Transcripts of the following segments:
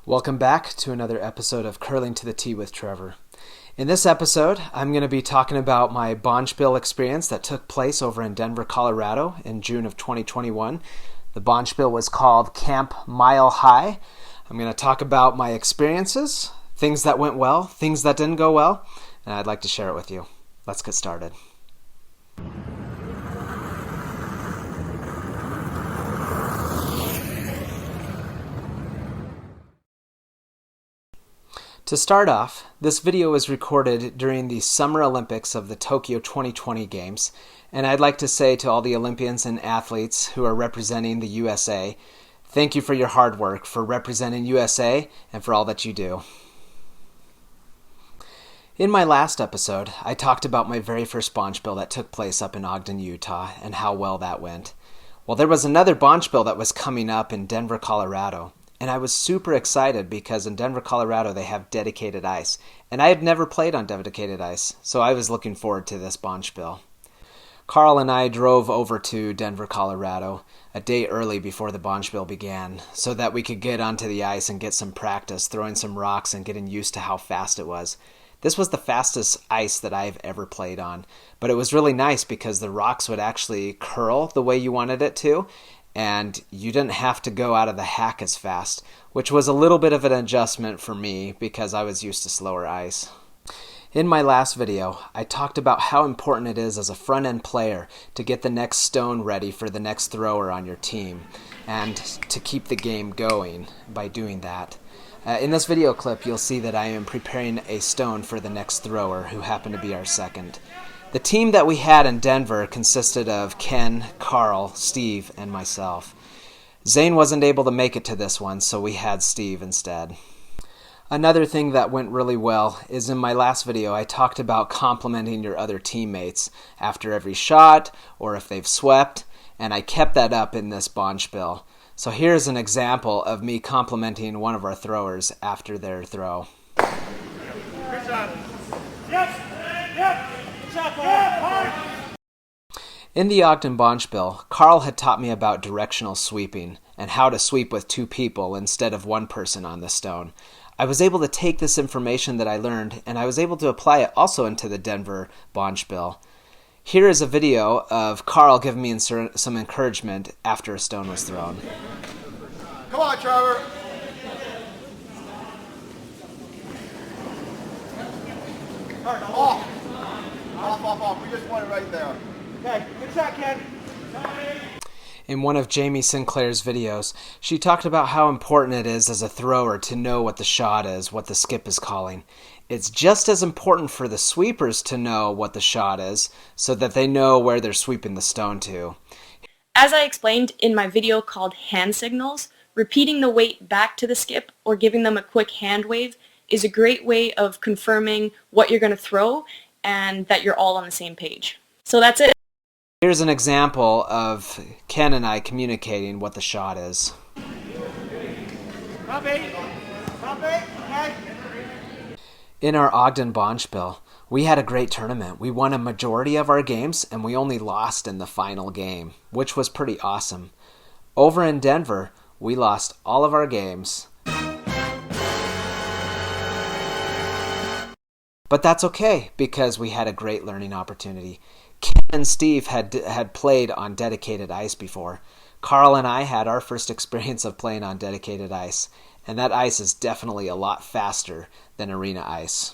Welcome back to another episode of Curling to the Tee with Trevor. In this episode, I'm going to be talking about my Bonspiel experience that took place over in Denver, Colorado in June of 2021. The Bonspiel was called Camp Mile High. I'm going to talk about my experiences, things that went well, things that didn't go well, and I'd like to share it with you. Let's get started. To start off, this video was recorded during the Summer Olympics of the Tokyo 2020 Games, and I'd like to say to all the Olympians and athletes who are representing the USA, thank you for your hard work, for representing USA, and for all that you do. In my last episode, I talked about my very first Bonspiel that took place up in Ogden, Utah, and how well that went. Well, there was another Bonspiel that was coming up in Denver, Colorado. And I was super excited because in Denver, Colorado, they have dedicated ice. And I had never played on dedicated ice, so I was looking forward to this Bonspiel. Carl and I drove over to Denver, Colorado a day early before the Bonspiel began so that we could get onto the ice and get some practice, throwing some rocks and getting used to how fast it was. This was the fastest ice that I've ever played on, but it was really nice because the rocks would actually curl the way you wanted it to, and you didn't have to go out of the hack as fast, which was a little bit of an adjustment for me because I was used to slower ice. In my last video, I talked about how important it is as a front-end player to get the next stone ready for the next thrower on your team and to keep the game going by doing that. In this video clip, you'll see that I am preparing a stone for the next thrower who happened to be our second. The team that we had in Denver consisted of Ken, Carl, Steve, and myself. Zane wasn't able to make it to this one, so we had Steve instead. Another thing that went really well is in my last video I talked about complimenting your other teammates after every shot or if they've swept, and I kept that up in this Bonspiel. So here's an example of me complimenting one of our throwers after their throw. Good shot. Yep. Yep. In the Ogden Bonspiel, Carl had taught me about directional sweeping and how to sweep with two people instead of one person on the stone. I was able to take this information that I learned and I was able to apply it also into the Denver Bonspiel. Here is a video of Carl giving me some encouragement after a stone was thrown. Come on, Trevor. Off. Off. We just want it right there. Okay, good shot, Ken. In one of Jamie Sinclair's videos, she talked about how important it is as a thrower to know what the shot is, what the skip is calling. It's just as important for the sweepers to know what the shot is so that they know where they're sweeping the stone to. As I explained in my video called Hand Signals, repeating the weight back to the skip or giving them a quick hand wave is a great way of confirming what you're going to throw and that you're all on the same page. So that's it. Here's an example of Ken and I communicating what the shot is. In our Ogden Bonspiel, we had a great tournament. We won a majority of our games and we only lost in the final game, which was pretty awesome. Over in Denver, we lost all of our games. But that's okay because we had a great learning opportunity. Ken and Steve had played on dedicated ice before. Carl and I had our first experience of playing on dedicated ice, and that ice is definitely a lot faster than arena ice.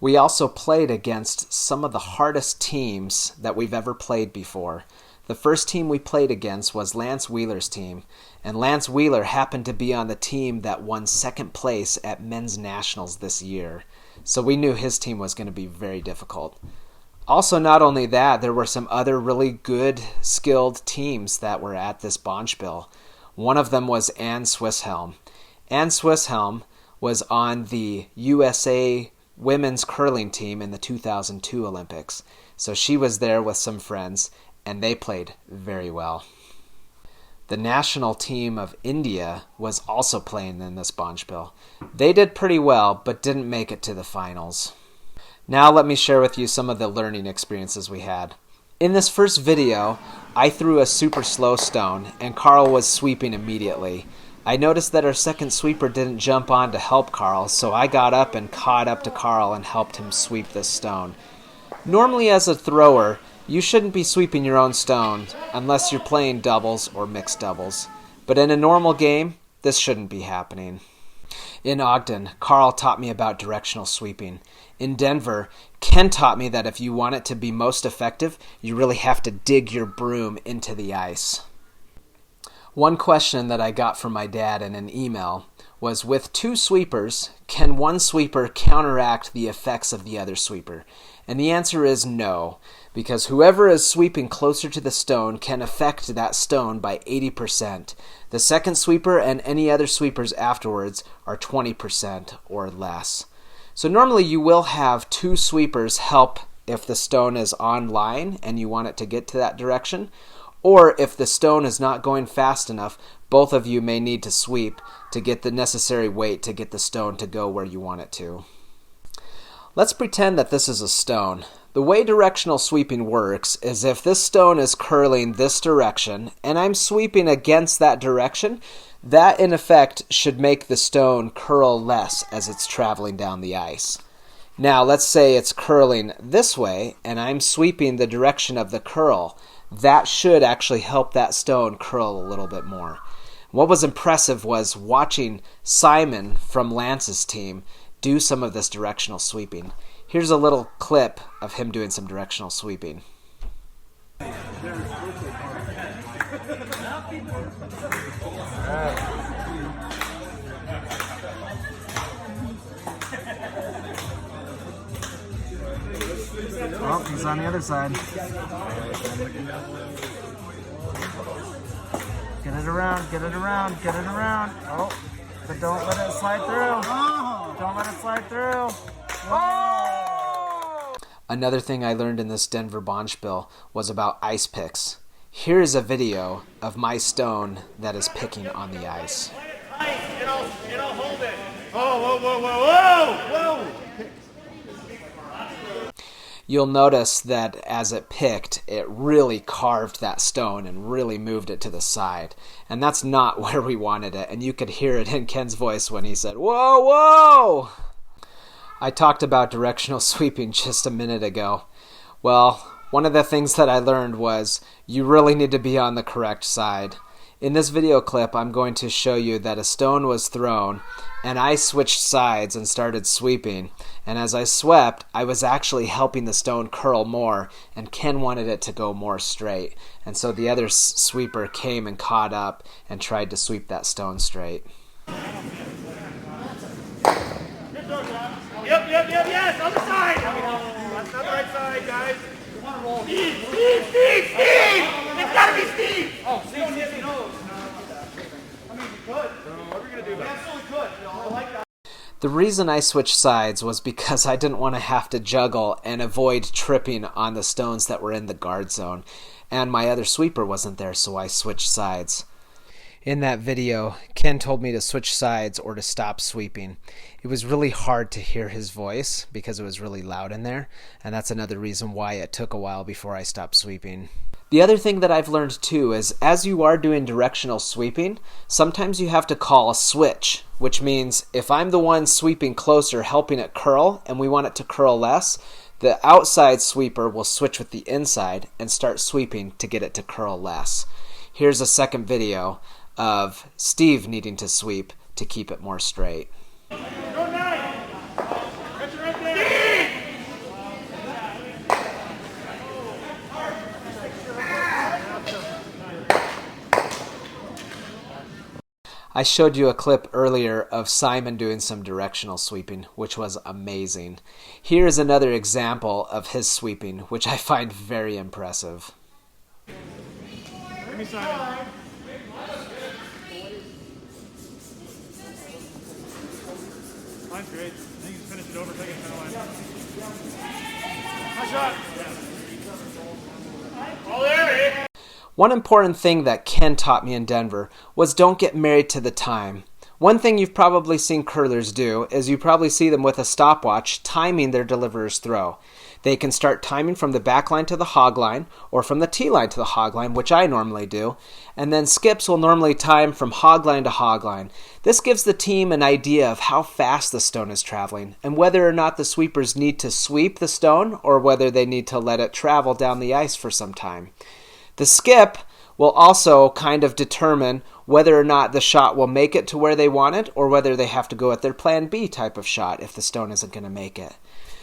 We also played against some of the hardest teams that we've ever played before. The first team we played against was Lance Wheeler's team, and Lance Wheeler happened to be on the team that won second place at Men's Nationals this year, so we knew his team was going to be very difficult. Also, not only that, there were some other really good, skilled teams that were at this Bonspiel. One of them was Swisshelm. Swisshelm was on the USA women's curling team in the 2002 Olympics. So she was there with some friends, and they played very well. The national team of India was also playing in this Bonspiel. They did pretty well, but didn't make it to the finals. Now let me share with you some of the learning experiences we had. In this first video, I threw a super slow stone, and Carl was sweeping immediately. I noticed that our second sweeper didn't jump on to help Carl, so I got up and caught up to Carl and helped him sweep this stone. Normally as a thrower, you shouldn't be sweeping your own stones unless you're playing doubles or mixed doubles. But in a normal game, this shouldn't be happening. In Ogden, Carl taught me about directional sweeping. In Denver, Ken taught me that if you want it to be most effective, you really have to dig your broom into the ice. One question that I got from my dad in an email was, with two sweepers, can one sweeper counteract the effects of the other sweeper? And the answer is no, because whoever is sweeping closer to the stone can affect that stone by 80%. The second sweeper and any other sweepers afterwards are 20% or less. So normally you will have two sweepers help if the stone is on line and you want it to get to that direction, or if the stone is not going fast enough, both of you may need to sweep to get the necessary weight to get the stone to go where you want it to. Let's pretend that this is a stone. The way directional sweeping works is if this stone is curling this direction and I'm sweeping against that direction, that in effect should make the stone curl less as it's traveling down the ice. Now let's say it's curling this way and I'm sweeping the direction of the curl. That should actually help that stone curl a little bit more. What was impressive was watching Simon from Lance's team do some of this directional sweeping. Here's a little clip of him doing some directional sweeping. Oh, he's on the other side. Get it around, get it around, get it around. Oh, but don't let it slide through. Don't let it slide through. Oh! Another thing I learned in this Denver Bonspiel was about ice picks. Here is a video of my stone that is picking on the ice. And I'll hold it. Oh, whoa, whoa, whoa, whoa, whoa! You'll notice that as it picked, it really carved that stone and really moved it to the side. And that's not where we wanted it. And you could hear it in Ken's voice when he said, "Whoa, whoa!" I talked about directional sweeping just a minute ago. Well, one of the things that I learned was you really need to be on the correct side. In this video clip, I'm going to show you that a stone was thrown and I switched sides and started sweeping. And as I swept, I was actually helping the stone curl more, and Ken wanted it to go more straight. And so the other sweeper came and caught up and tried to sweep that stone straight. Yep, yes, on the side. That's not the right side, guys. Steve! It's gotta be Steve! Oh, Steve, no. I mean, you could. What are we gonna do? We absolutely could. I like that. The reason I switched sides was because I didn't want to have to juggle and avoid tripping on the stones that were in the guard zone. And my other sweeper wasn't there, so I switched sides. In that video, Ken told me to switch sides or to stop sweeping. It was really hard to hear his voice because it was really loud in there, and that's another reason why it took a while before I stopped sweeping. The other thing that I've learned too is as you are doing directional sweeping, sometimes you have to call a switch, which means if I'm the one sweeping closer helping it curl and we want it to curl less, the outside sweeper will switch with the inside and start sweeping to get it to curl less. Here's a second video of Steve needing to sweep to keep it more straight. Go nine! Richard, right there! I showed you a clip earlier of Simon doing some directional sweeping, which was amazing. Here is another example of his sweeping, which I find very impressive. Give me Simon. Line's great. I think he's finished it over, take it center line. Nice shot. All there, eh? One important thing that Ken taught me in Denver was don't get married to the time. One thing you've probably seen curlers do is you probably see them with a stopwatch timing their deliverer's throw. They can start timing from the back line to the hog line, or from the tee line to the hog line, which I normally do. And then skips will normally time from hog line to hog line. This gives the team an idea of how fast the stone is traveling, and whether or not the sweepers need to sweep the stone, or whether they need to let it travel down the ice for some time. The skip will also kind of determine whether or not the shot will make it to where they want it, or whether they have to go at their plan B type of shot if the stone isn't going to make it.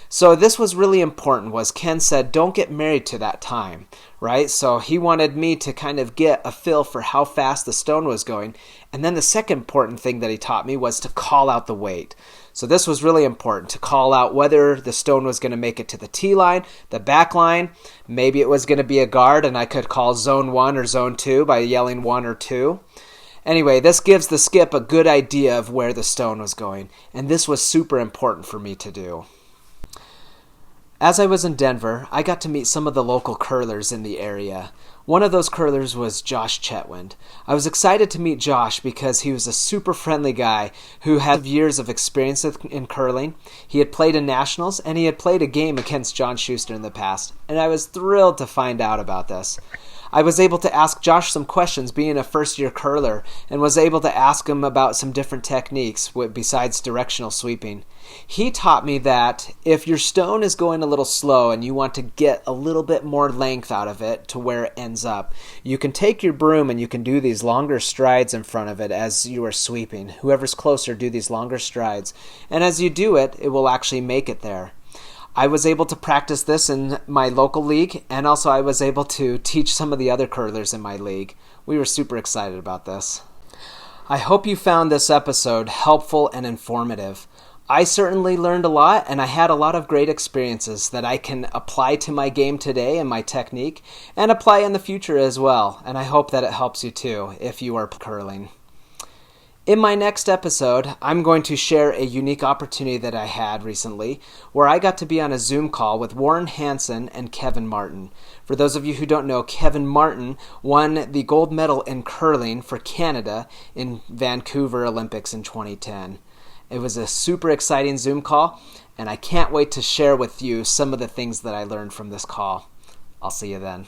So this was really important, was Ken said, don't get married to that time, right? So he wanted me to kind of get a feel for how fast the stone was going. And then the second important thing that he taught me was to call out the weight. So this was really important, to call out whether the stone was going to make it to the tee line, the back line, maybe it was going to be a guard, and I could call zone 1 or zone 2 by yelling 1 or 2. Anyway, this gives the skip a good idea of where the stone was going, and this was super important for me to do. As I was in Denver, I got to meet some of the local curlers in the area. One of those curlers was Josh Chetwynd. I was excited to meet Josh because he was a super friendly guy who had years of experience in curling. He had played in nationals, and he had played a game against John Schuster in the past, and I was thrilled to find out about this. I was able to ask Josh some questions being a first-year curler, and was able to ask him about some different techniques besides directional sweeping. He taught me that if your stone is going a little slow and you want to get a little bit more length out of it to where it ends up, you can take your broom and you can do these longer strides in front of it as you are sweeping. Whoever's closer, do these longer strides. And as you do it, it will actually make it there. I was able to practice this in my local league, and also I was able to teach some of the other curlers in my league. We were super excited about this. I hope you found this episode helpful and informative. I certainly learned a lot, and I had a lot of great experiences that I can apply to my game today and my technique, and apply in the future as well. And I hope that it helps you too if you are curling. In my next episode, I'm going to share a unique opportunity that I had recently where I got to be on a Zoom call with Warren Hansen and Kevin Martin. For those of you who don't know, Kevin Martin won the gold medal in curling for Canada in Vancouver Olympics in 2010. It was a super exciting Zoom call, and I can't wait to share with you some of the things that I learned from this call. I'll see you then.